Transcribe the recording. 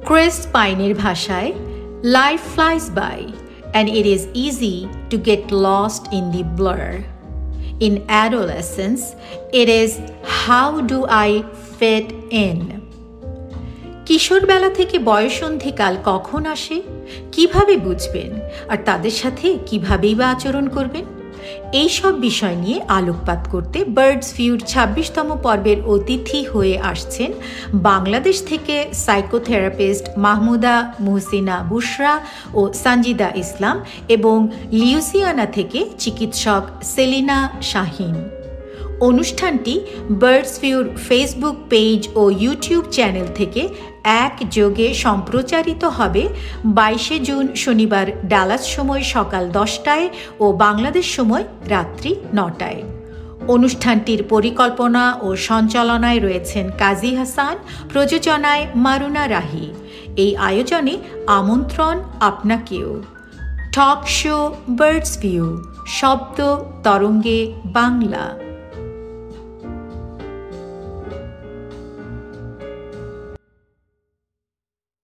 Chris Pine'র ভাষায়, life flies by and it is easy to get lost in the blur. In adolescence, it is how do I fit in? কিশোরবেলা থেকে বয়সন্ধিকাল কখন আসে, কিভাবে বুঝবেন, আর তাদের সাথে কিভাবেই বা আচরণ করবেন, এই সব বিষয় নিয়ে আলোকপাত করতে বার্ডস ভিউর ২৬তম পর্বের অতিথি হয়ে আসছেন বাংলাদেশ থেকে সাইকোথেরাপিস্ট মাহমুদা মুহসিনা বুশরা ও সঞ্জিদা ইসলাম এবং লিউসিয়ানা থেকে চিকিৎসক সেলিনা শাহীন। অনুষ্ঠানটি বার্ডস ভিউর ফেসবুক পেজ ও ইউটিউব চ্যানেল থেকে একযোগে সম্প্রচারিত হবে ২২ জুন শনিবার ডালাস সময় সকাল ১০টায় ও বাংলাদেশ সময় রাত্রি ৯টায়। অনুষ্ঠানটির পরিকল্পনা ও সঞ্চালনায় রয়েছেন কাজী হাসান, প্রযোজনায় মারুনা রাহি। এই আয়োজনে আমন্ত্রণ আপনাকেও। টক শো বার্ডস ভিউ, শব্দ তরঙ্গে বাংলা।